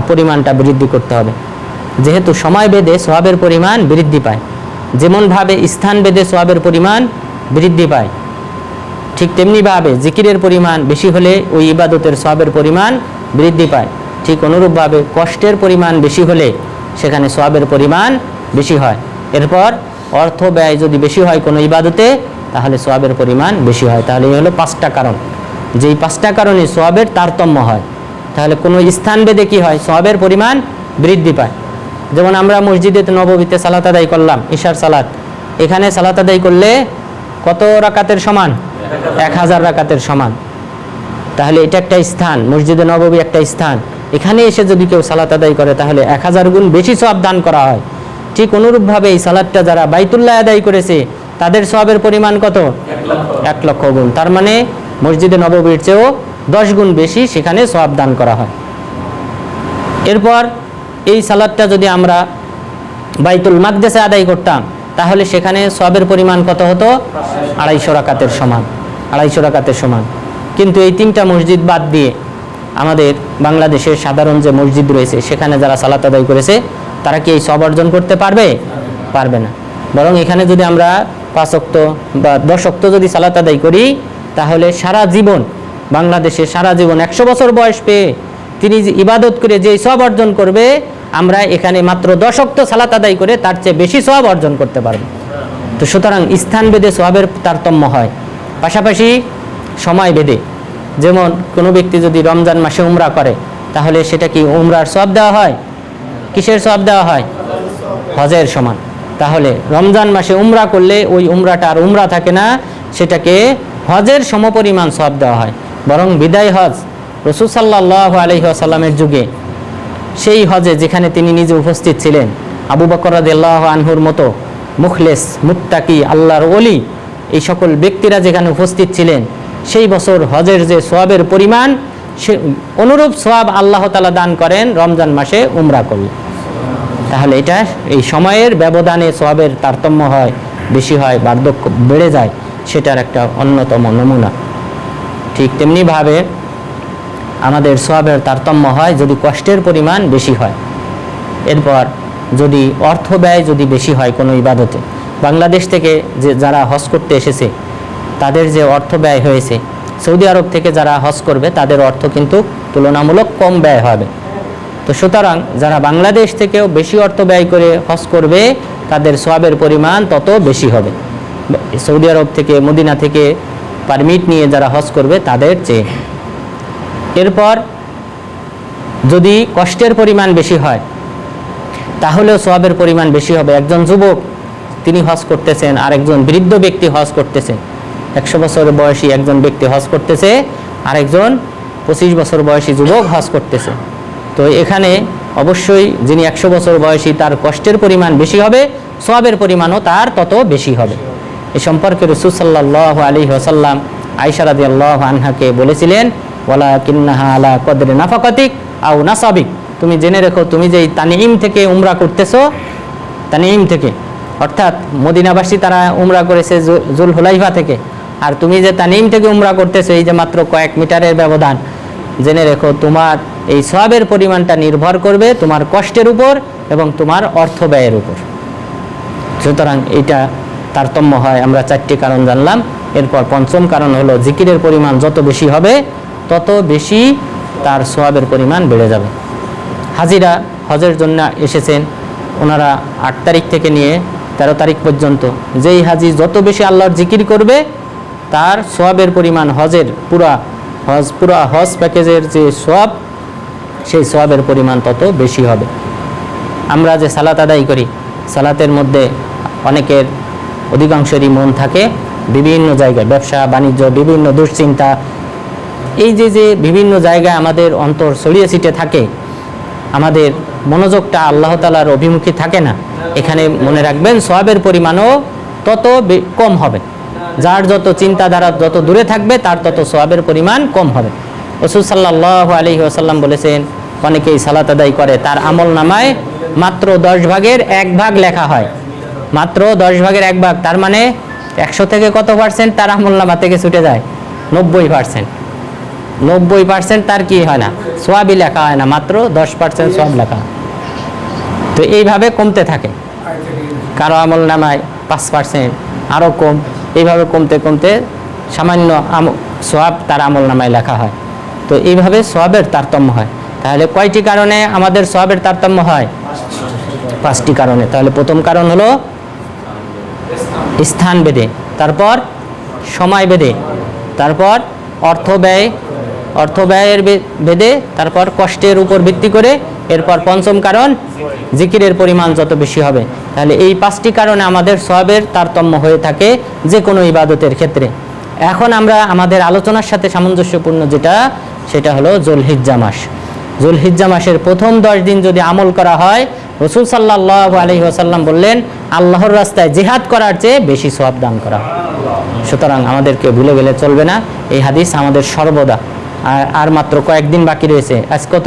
পরিমাণটা বৃদ্ধি করতে হবে। যেহেতু সময় ভেদে সওয়াবের পরিমাণ বৃদ্ধি পায়, যেমনভাবে স্থান ভেদে সওয়াবের পরিমাণ বৃদ্ধি পায়, ঠিক তেমনিভাবে জিকিরের পরিমাণ বেশি হলে ওই ইবাদতের সওয়াবের পরিমাণ বৃদ্ধি পায়। ঠিক অনুরূপভাবে কষ্টের পরিমাণ বেশি হলে সেখানে সওয়াবের পরিমাণ বেশি হয়। এরপর অর্থ ব্যয় যদি বেশি হয় কোনো ইবাদতে, তাহলে সওয়াবের পরিমাণ বেশি হয়। তাহলে এই হলো 5টা কারণ, যেই 5টা কারণে সওয়াবের তারতম্য হয়। তাহলে কোনো স্থানভেদে কি হয়, সওয়াবের পরিমাণ বৃদ্ধি পায়। যেমন আমরা মসজিদে নববীতে সালাত আদায় করলাম, ঈশার সালাত, এখানে সালাত আদায় করলে কত রাকাতের সমান? 1000 রাকাতের সমান। তাহলে এটা একটা স্থান, মসজিদে নববী একটা স্থান, এখানে এসে যদি কেউ সালাত আদায় করে তাহলে 1000 গুণ বেশি সওয়াব দান করা হয়। ঠিক অনুরূপভাবে এই সালাতটা যারা বাইতুল্লাহ আদায় করেছে তাদের সওয়াবের পরিমাণ কত? 1 লক্ষ গুণ। তার মানে মসজিদে নববীর চেয়েও 10 গুণ বেশি সেখানে সওয়াব দান করা হয়। এরপর এই সালাতটা যদি আমরা বাইতুল মাকদেসে আদায় করতাম তাহলে সেখানে সওয়াবের পরিমাণ কত হতো? 250 রাকাতের সমান, 250 রাকাতের সমান। কিন্তু এই 3টা মসজিদ বাদ দিয়ে আমাদের বাংলাদেশের সাধারণ যে মসজিদ রয়েছে সেখানে যারা সালাত আদায় করেছে তারা কি এই সওয়াব অর্জন করতে পারবে? পারবে না। বরং এখানে যদি আমরা 5 ওয়াক্ত বা 10 ওয়াক্ত যদি সালাত আদায় করি তাহলে সারা জীবন, বাংলাদেশে সারা জীবন 100 বছর বয়স পেয়ে তিনি ইবাদত করে যেই সওয়াব অর্জন করবে, আমরা এখানে মাত্র 10 ওয়াক্ত সালাত আদায় করে তার চেয়ে বেশি সওয়াব অর্জন করতে পারব। তো সুতরাং স্থানভেদে সওয়াবের তারতম্য হয়। পাশাপাশি সময় ভেদে, যেমন কোনো ব্যক্তি যদি রমজান মাসে উমরা করে তাহলে সেটা কি উমরার সওয়াব দেওয়া হয়? কিসের সওয়াব দেওয়া হয়? হজের সমান। তাহলে রমজান মাসে উমরা করলে ওই উমরাটা আর উমরা থাকে না, সেটাকে হজের সমপরিমাণ সওয়াব দেওয়া হয়। বরং বিদায় হজ রাসূল সাল্লাল্লাহু আলাইহি ওয়াসাল্লামের যুগে, সেই হজে যেখানে তিনি নিজে উপস্থিত ছিলেন, আবু বকর রাদিয়াল্লাহু আনহুর মতো মুখলেস, মুত্তাকি, আল্লাহর ওলি, এই সকল ব্যক্তিরা যেখানে উপস্থিত ছিলেন, সেই বছর হজের যে সওয়াবের পরিমাণ, সে অনুরূপ সওয়াব আল্লাহ তাআলা দান করেন রমজান মাসে উমরা করলে। তাহলে এটা এই সময়ের ব্যবধানে সওয়াবের তারতম্য হয়, বেশি হয়, বার্ধক্য বেড়ে যায়, সেটার একটা অন্যতম নমুনা। ঠিক তেমনিভাবে আমাদের সওয়াবের তারতম্য হয় যদি কষ্টের পরিমাণ বেশি হয়। এরপর যদি অর্থ ব্যয় যদি বেশি হয় কোনো ইবাদতে, বাংলাদেশ থেকে যে যারা হজ করতে এসেছে তাদের যে অর্থ ব্যয় হয়েছে, সৌদি আরব থেকে যারা হজ করবে তাদের অর্থ কিন্তু তুলনামূলক কম ব্যয় হবে। তো সুতরাং যারা বাংলাদেশ থেকেও বেশি অর্থ ব্যয় করে হজ করবে তাদের সওয়াবের পরিমাণ তত বেশি হবে সৌদি আরব থেকে, মদিনা থেকে পারমিট নিয়ে যারা হজ করবে তাদের চেয়ে। এরপর যদি কষ্টের পরিমাণ বেশি হয় তাহলেও সওয়াবের পরিমাণ বেশি হবে। একজন যুবক তিনি হজ করতেছেন, আর একজন বৃদ্ধ ব্যক্তি হজ করতেছেন। 100 বছর বয়সী একজন ব্যক্তি হজ করতেছে, আর একজন 25 বছর বয়সী যুবক হজ করতেছে। তো এখানে অবশ্যই যিনি 100 বছর বয়সী তার কষ্টের পরিমাণ বেশি হবে, সওয়াবের পরিমাণও তার তত বেশি হবে। এ সম্পর্কে রাসূল সাল্লাল্লাহু আলাইহি ওয়াসাল্লাম আয়েশা রাদিয়াল্লাহু আনহাকে বলেছিলেন, ওয়ালাকিন্নাহা আলা কদরি নাফাকাতিক আও নাসাবিক, তুমি জেনে রেখো তুমি যে তানঈম থেকে উমরা করতেছো, তানঈম থেকে অর্থাৎ মদিনাবাসী তারা উমরা করেছে জুলহুলাইফা থেকে, আর তুমি যে তানঈম থেকে উমরা করতেছো, এই যে মাত্র কয়েক মিটারের ব্যবধান, জেনে রেখো তোমার এই সওয়াবের পরিমাণটা নির্ভর করবে তোমার কষ্টের উপর এবং তোমার অর্থ ব্যয়ের উপর। সুতরাং এইটা তারতম্য হয়। আমরা 4টি কারণ জানলাম। এরপর 5ম কারণ হলো জিকিরের পরিমাণ যত বেশি হবে তত বেশি তার সওয়াবের পরিমাণ বেড়ে যাবে। হাজিরা হজের জন্য এসেছেন, ওনারা 8 তারিখ থেকে নিয়ে 13 তারিখ পর্যন্ত যেই হাজি যত বেশি আল্লাহর জিকির করবে তার সওয়াবের পরিমাণ হজের পুরা হজ প্যাকেজের যে সওয়াব, সেই সওয়াবের পরিমাণ তত বেশি হবে। আমরা যে সালাত আদায় করি, সালাতের মধ্যে অনেকের অধিকাংশেরই মন থাকে বিভিন্ন জায়গায়, ব্যবসা বাণিজ্য, বিভিন্ন দুশ্চিন্তা, এই যে বিভিন্ন জায়গায় আমাদের অন্তর ছড়িয়ে ছিটে থাকে, আমাদের মনোযোগটা আল্লাহ তাআলার অভিমুখী থাকে না। এখানে মনে রাখবেন সওয়াবের পরিমাণও তত কম হবে। যার যত চিন্তাধারা যত দূরে থাকবে তার তত সওয়াবের পরিমাণ কম হবে। রাসূল সাল্লাল্লাহু আলাইহি ওয়াসাল্লাম বলেছেন, অনেকেই সালাত আদায় করে তার আমল নামায় মাত্র 10 ভাগের 1 ভাগ লেখা হয়, মাত্র 10 ভাগের 1 ভাগ। তার মানে 100 থেকে কত পার্সেন্ট তার আমল নামা থেকে ছুটে যায়? 90%। 90% তার কি হয় না, সোয়াবই লেখা হয় না, মাত্র 10% সোয়াব লেখা হয়। তো এইভাবে কমতে থাকে, কারো আমল নামায় 5%, আরও কম, এইভাবে কমতে কমতে সামান্য সোয়াব তার আমল নামায় লেখা হয়। তো এইভাবে সোয়াবের তারতম্য হয়। তাহলে কয়টি কারণে আমাদের সোয়াবের তারতম্য হয়? 5টি কারণে। তাহলে প্রথম কারণ হলো স্থান ভেদে, তারপর সময় ভেদে, তারপর অর্থ ব্যয়ের ভেদে, তারপর কষ্টের উপর ভিত্তি করে, এরপর পঞ্চম কারণ জিকিরের পরিমাণ যত বেশি হবে। তাহলে এই 5টি কারণে আমাদের সওয়াবের তারতম্য হয়ে থাকে যে কোনো ইবাদতের ক্ষেত্রে। এখন আমরা আমাদের আলোচনার সাথে সামঞ্জস্যপূর্ণ যেটা, সেটা হলো যুলহিজ্জা মাস। যুলহিজ্জা মাসের প্রথম 10 দিন যদি আমল করা হয়, রাসূল সাল্লাল্লাহু আলাইহি ওয়াসাল্লাম বললেন আল্লাহর রাস্তায় জিহাদ করার চেয়ে বেশি সওয়াব দান করা। সুতরাং আমাদেরকে ভুলে গেলে চলবে না, এই হাদিস আমাদের সর্বদা। আর মাত্র কয়েকদিন বাকি রয়েছে। আজ কত?